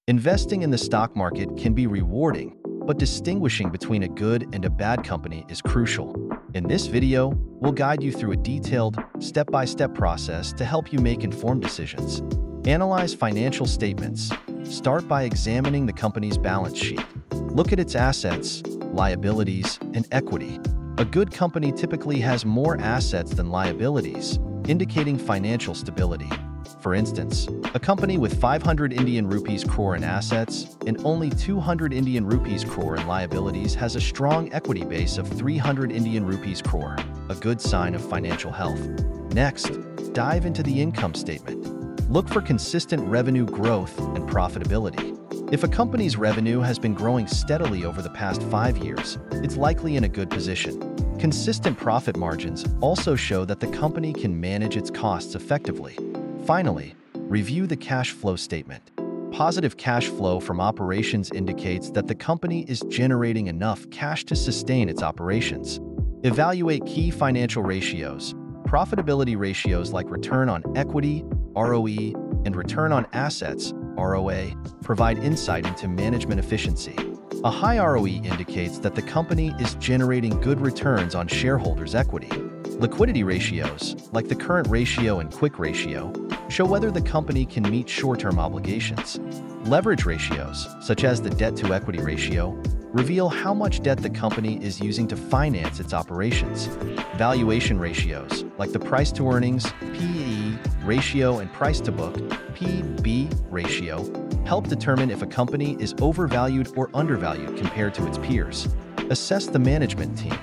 Investing in the stock market can be rewarding, but distinguishing between a good and a bad company is crucial. In this video, we'll guide you through a detailed, step-by-step process to help you make informed decisions. Analyze financial statements. Start by examining the company's balance sheet. Look at its assets, liabilities, and equity. A good company typically has more assets than liabilities, indicating financial stability. For instance, a company with 500 Indian rupees crore in assets and only 200 Indian rupees crore in liabilities has a strong equity base of 300 Indian rupees crore, a good sign of financial health. Next, dive into the income statement. Look for consistent revenue growth and profitability. If a company's revenue has been growing steadily over the past 5 years, it's likely in a good position. Consistent profit margins also show that the company can manage its costs effectively. Finally, review the cash flow statement. Positive cash flow from operations indicates that the company is generating enough cash to sustain its operations. Evaluate key financial ratios. Profitability ratios like return on equity, ROE, and return on assets, ROA, provide insight into management efficiency. A high ROE indicates that the company is generating good returns on shareholders' equity. Liquidity ratios, like the current ratio and quick ratio, show whether the company can meet short-term obligations. Leverage ratios, such as the debt-to-equity ratio, reveal how much debt the company is using to finance its operations. Valuation ratios, like the price-to-earnings, PE ratio, and price-to-book, PB ratio, help determine if a company is overvalued or undervalued compared to its peers. Assess the management team.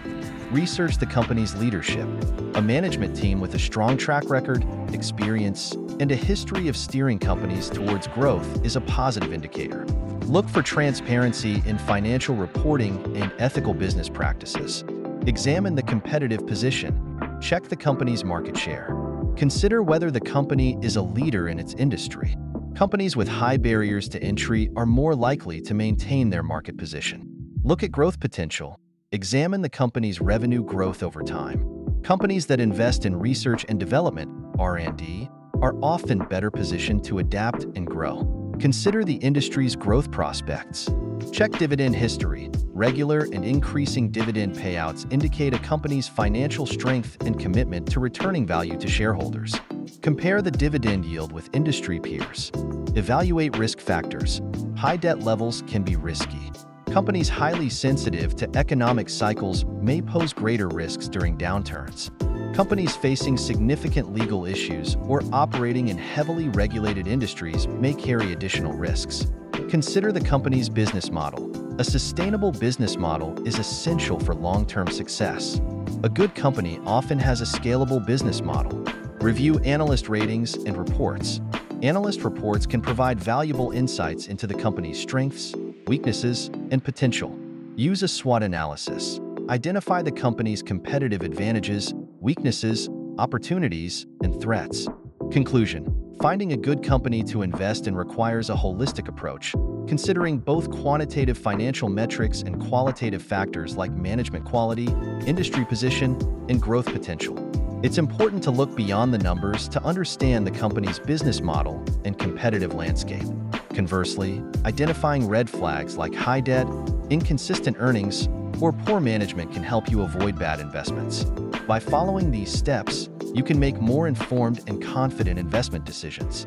Research the company's leadership. A management team with a strong track record, experience, and a history of steering companies towards growth is a positive indicator. Look for transparency in financial reporting and ethical business practices. Examine the competitive position. Check the company's market share. Consider whether the company is a leader in its industry. Companies with high barriers to entry are more likely to maintain their market position. Look at growth potential. Examine the company's revenue growth over time. Companies that invest in research and development, R&D, are often better positioned to adapt and grow. Consider the industry's growth prospects. Check dividend history. Regular and increasing dividend payouts indicate a company's financial strength and commitment to returning value to shareholders. Compare the dividend yield with industry peers. Evaluate risk factors. High debt levels can be risky. Companies highly sensitive to economic cycles may pose greater risks during downturns. Companies facing significant legal issues or operating in heavily regulated industries may carry additional risks. Consider the company's business model. A sustainable business model is essential for long-term success. A good company often has a scalable business model. Review analyst ratings and reports. Analyst reports can provide valuable insights into the company's strengths, weaknesses, and potential. Use a SWOT analysis. Identify the company's competitive advantages, weaknesses, opportunities, and threats. Conclusion: finding a good company to invest in requires a holistic approach, considering both quantitative financial metrics and qualitative factors like management quality, industry position, and growth potential. It's important to look beyond the numbers to understand the company's business model and competitive landscape. Conversely, identifying red flags like high debt, inconsistent earnings, or poor management can help you avoid bad investments. By following these steps, you can make more informed and confident investment decisions.